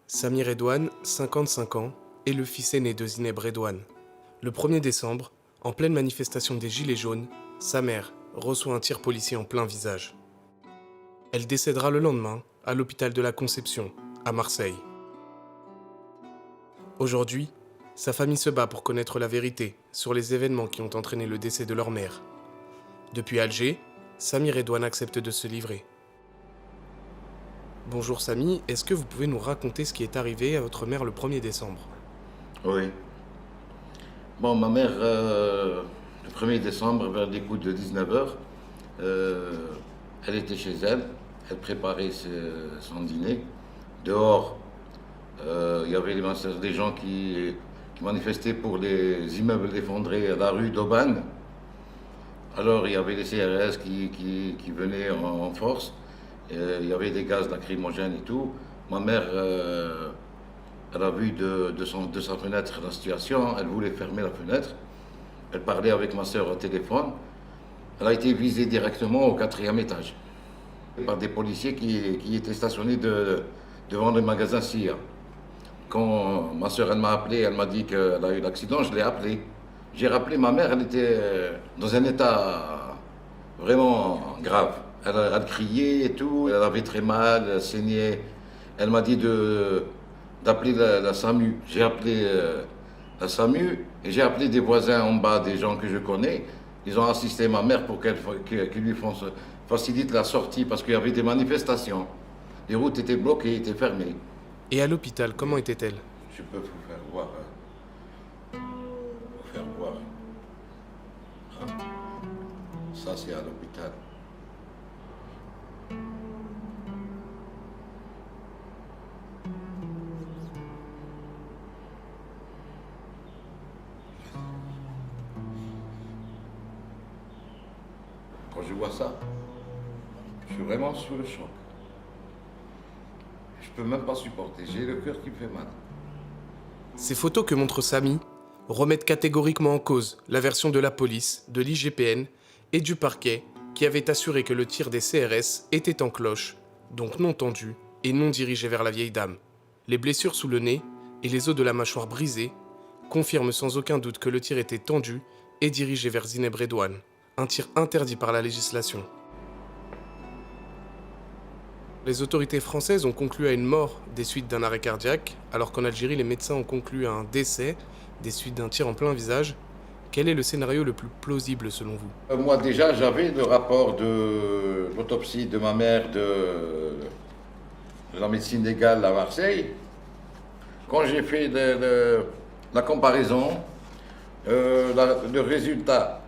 Sami Redouane, 55 ans, est le fils aîné de Zineb Redouane. Le 1er décembre, en pleine manifestation des Gilets jaunes, sa mère reçoit un tir policier en plein visage. Elle décédera le lendemain à l'hôpital de la Conception, à Marseille. Aujourd'hui, sa famille se bat pour connaître la vérité sur les événements qui ont entraîné le décès de leur mère. Depuis Alger, Sami Redouane accepte de se livrer. Bonjour Sami, est-ce que vous pouvez nous raconter ce qui est arrivé à votre mère le 1er décembre? Oui. Bon, ma mère, le 1er décembre, vers les coups de 19h, elle était chez elle, elle préparait son dîner. Dehors, il y avait des gens qui manifestaient pour les immeubles effondrés à la rue d'Aubagne. Alors, il y avait les CRS qui venaient en force. Il y avait des gaz lacrymogènes et tout. Ma mère, elle a vu de sa fenêtre la situation, elle voulait fermer la fenêtre. Elle parlait avec ma soeur au téléphone. Elle a été visée directement au 4e étage par des policiers qui étaient stationnés devant le magasin SIA. Quand ma soeur elle m'a appelé, elle m'a dit qu'elle a eu l'accident, je l'ai appelée. J'ai rappelé ma mère, elle était dans un état vraiment grave. Elle criait et tout, elle avait très mal, elle saignait. Elle m'a dit d'appeler la SAMU. J'ai appelé la SAMU et j'ai appelé des voisins en bas, des gens que je connais. Ils ont assisté ma mère pour qu'elle lui facilite la sortie parce qu'il y avait des manifestations. Les routes étaient bloquées, étaient fermées. Et à l'hôpital, comment était-elle? Je peux vous faire voir. Vous faire voir. Hein. Ça, c'est à l'hôpital. Quand je vois ça, je suis vraiment sous le choc. Je peux même pas supporter. J'ai le cœur qui me fait mal. Ces photos que montre Sami remettent catégoriquement en cause la version de la police, de l'IGPN et du parquet qui avait assuré que le tir des CRS était en cloche, donc non tendu et non dirigé vers la vieille dame. Les blessures sous le nez et les os de la mâchoire brisés confirment sans aucun doute que le tir était tendu et dirigé vers Zineb Redouane, un tir interdit par la législation. Les autorités françaises ont conclu à une mort des suites d'un arrêt cardiaque, alors qu'en Algérie, les médecins ont conclu à un décès des suites d'un tir en plein visage. Quel est le scénario le plus plausible selon vous? Moi déjà, j'avais le rapport de l'autopsie de ma mère de la médecine légale à Marseille. Quand j'ai fait la comparaison, le résultat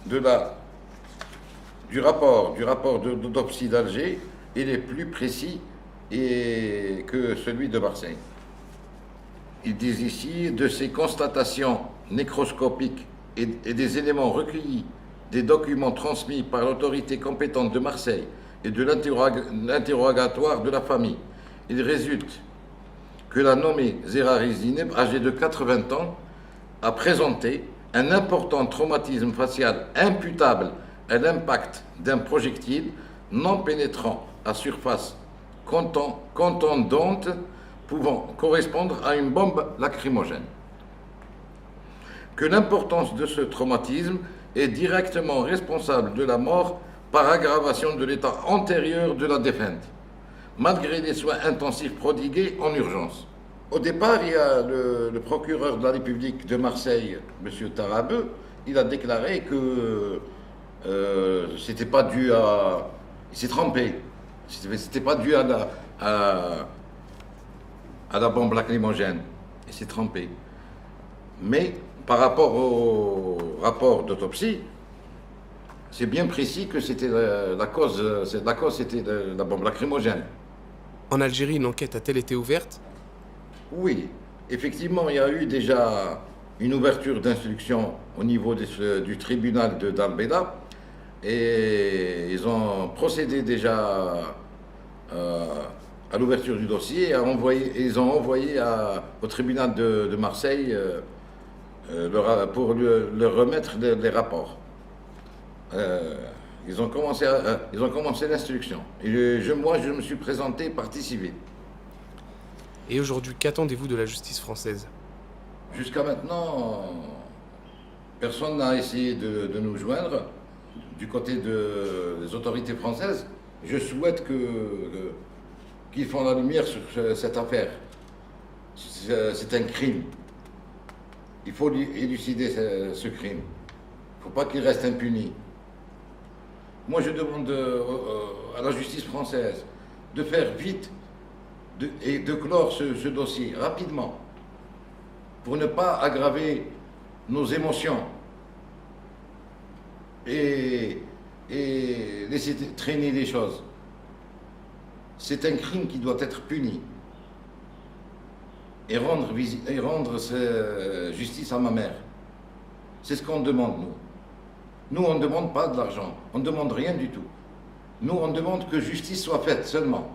du rapport d'autopsie d'Alger, il est plus précis que celui de Marseille. Ils disent ici, de ces constatations nécroscopiques et des éléments recueillis, des documents transmis par l'autorité compétente de Marseille et de l'interrogatoire de la famille, il résulte que la nommée Zerari Zineb, âgée de 80 ans, a présenté un important traumatisme facial imputable à l'impact d'un projectile non pénétrant à surface contondante pouvant correspondre à une bombe lacrymogène. Que l'importance de ce traumatisme est directement responsable de la mort par aggravation de l'état antérieur de la défunte, malgré les soins intensifs prodigués en urgence. Au départ, il y a le procureur de la République de Marseille, M. Tarabeu, il a déclaré que c'était pas dû à... Il s'est trompé. C'était pas dû à la bombe lacrymogène. Il s'est trompé. Mais par rapport au rapport d'autopsie, c'est bien précis que c'était la cause c'était la bombe lacrymogène. En Algérie, une enquête a-t-elle été ouverte? Oui, effectivement, il y a eu déjà une ouverture d'instruction au niveau du tribunal de Darbeda et ils ont procédé déjà à l'ouverture du dossier et ils ont envoyé au tribunal de Marseille pour leur remettre les rapports. Ils ont commencé l'instruction. Et moi, je me suis présenté partie civile. Et aujourd'hui, qu'attendez-vous de la justice française? Jusqu'à maintenant, personne n'a essayé de nous joindre du côté des autorités françaises. Je souhaite qu'ils font la lumière sur cette affaire. C'est un crime. Il faut élucider ce crime. Il ne faut pas qu'il reste impuni. Moi, je demande à la justice française de faire vite et de clore ce dossier rapidement pour ne pas aggraver nos émotions et laisser traîner les choses. C'est un crime qui doit être puni et rendre justice à ma mère. C'est ce qu'on demande, nous. Nous, on ne demande pas de l'argent, on ne demande rien du tout. Nous, on demande que justice soit faite seulement.